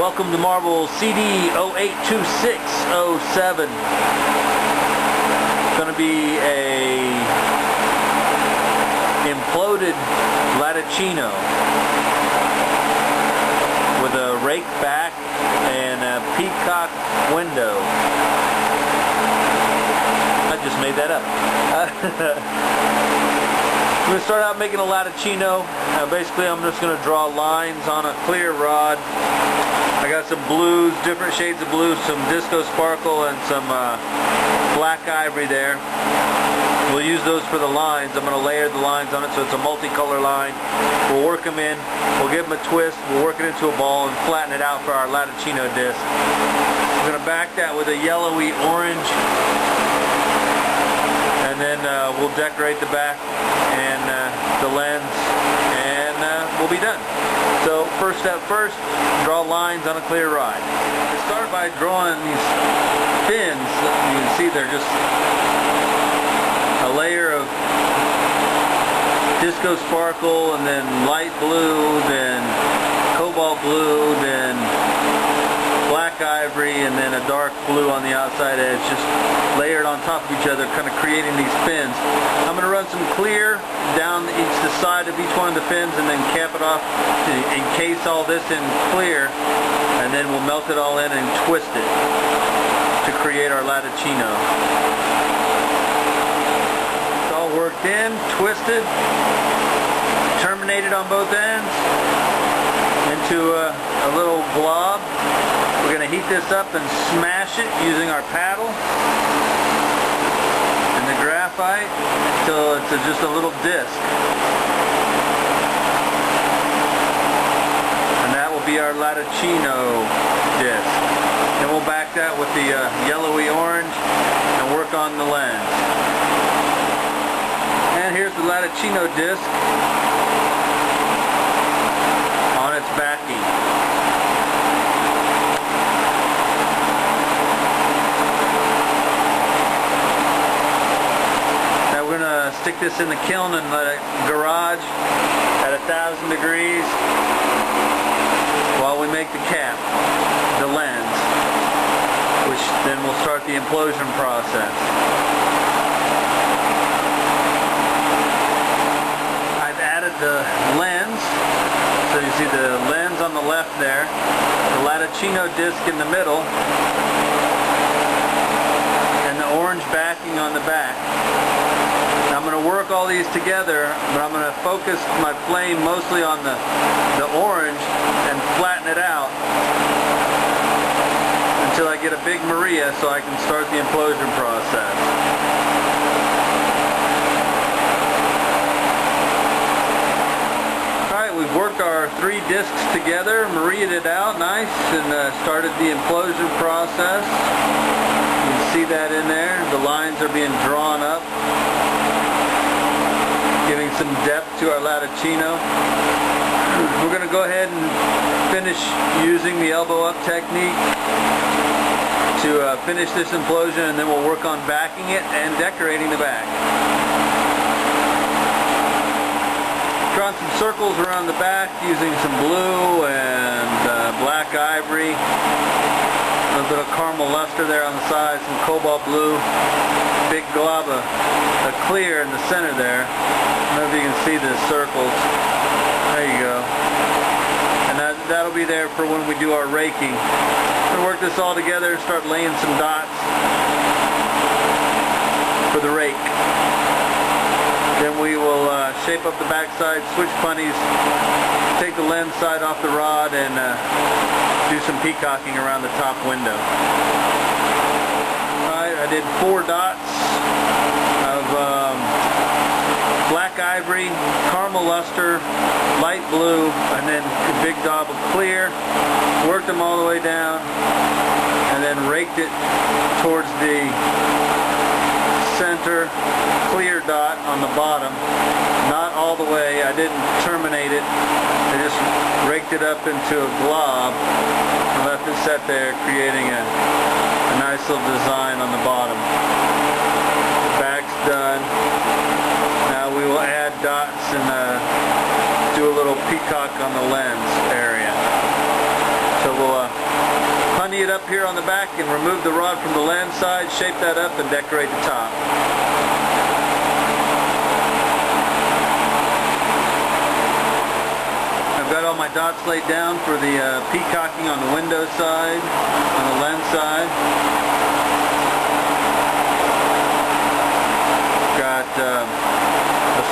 Welcome to Marvel CD082607. It's going to be a Imploded Lattacino with a raked back and a peacocked window. I just made that up. I'm going to start out making a Lattacino. Basically, I'm just going to draw lines on a clear rod. I got some blues, different shades of blue, some disco sparkle, and some black ivory there. We'll use those for the lines. I'm going to layer the lines on it so it's a multicolor line. We'll work them in. We'll give them a twist. We'll work it into a ball and flatten it out for our Lattacino disc. I'm going to back that with a yellowy orange. And then we'll decorate the back and the lens, and we'll be done. So first step first, draw lines on a clear rod. To start by drawing these fins, you can see they're just a layer of disco sparkle, and then light blue, then cobalt blue, then black ivory, and then a dark blue on the outside edge, just layered on top of each other, kind of creating these fins. I'm going to run some clear down the side of each one of the fins and then cap it off to encase all this in clear, and then we'll melt it all in and twist it to create our Lattacino. It's all worked in, twisted, terminated on both ends into a little glob. We're going to heat this up and smash it using our paddle and the graphite until it's just a little disc. And that will be our Lattacino disc. Then we'll back that with the yellowy orange and work on the lens. And here's the Lattacino disc on its backing. Stick this in the kiln and let it garage at 1,000 degrees while we make the cap, the lens, which then will start the implosion process. I've added the lens, so you see the lens on the left there, the Lattacino disc in the middle, and the orange backing on the back. I'm going to work all these together, but I'm going to focus my flame mostly on the orange and flatten it out until I get a big Maria so I can start the implosion process. Alright, we've worked our 3 discs together, Maria'd it out nice, and started the implosion process. You can see that in there. The lines are being drawn up, giving some depth to our Lattacino. We're going to go ahead and finish using the elbow up technique to finish this implosion, and then we'll work on backing it and decorating the back. Drawn some circles around the back using some blue and black ivory. A little bit of caramel luster there on the side, some cobalt blue, big glob of clear in the center there. I don't know if you can see the circles. There you go. And that'll be there for when we do our raking. We'll work this all together and start laying some dots for the rake. Then we will shape up the backside, switch punnies, take the lens side off the rod, and do some peacocking around the top window. Alright, I did 4 dots of black ivory, caramel luster, light blue, and then a big daub of clear. Worked them all the way down, and then raked it towards the center clear dot on the bottom. Not all the way, I didn't terminate it. I just raked it up into a glob and left it set there, creating a nice little design on the bottom. The back's done. Now we will add dots and do a little peacock on the lens area. So we'll punny it up here on the back and remove the rod from the land side, shape that up, and decorate the top. I've got all my dots laid down for the peacocking on the window side, on the lens side. Got a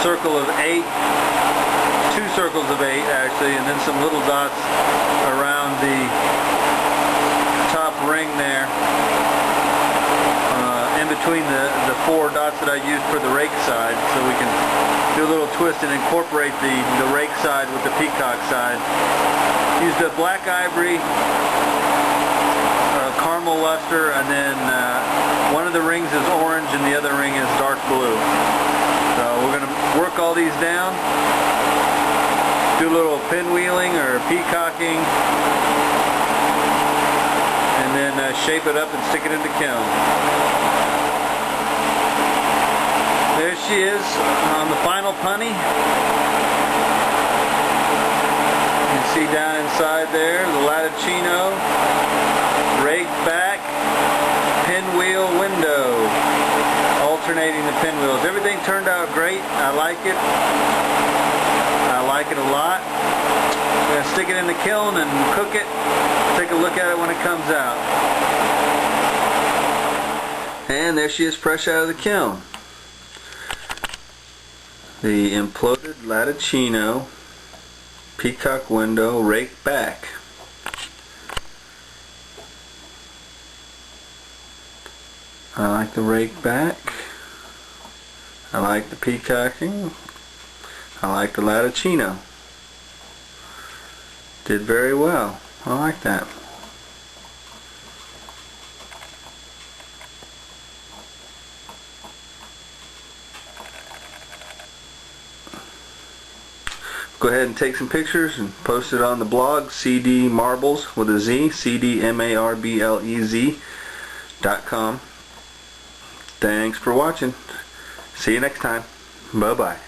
circle of 8, 2 circles of 8 actually, and then some little dots around the top ring there, in between the 4 dots that I used for the rake side, so we can do a little twist and incorporate the rake side with the peacock side. Used a black ivory, caramel luster, and then one of the rings is orange and the other ring is dark blue. So we're going to work all these down, do a little pinwheeling or peacocking, and then shape it up and stick it in the kiln. There she is on the final punny. You can see down inside there the Lattacino, raked back, pinwheel window, alternating the pinwheels. Everything turned out great. I like it. I like it a lot. I'm going to stick it in the kiln and cook it. Take a look at it when it comes out. And there she is, fresh out of the kiln. The Imploded Lattacino peacock window raked back. I like the rake back. I like the peacocking. I like the Lattacino. Did very well. I like that. Go ahead and take some pictures and post it on the blog, CD Marbles with a Z, cdmarblez.com. Thanks for watching. See you next time. Bye-bye.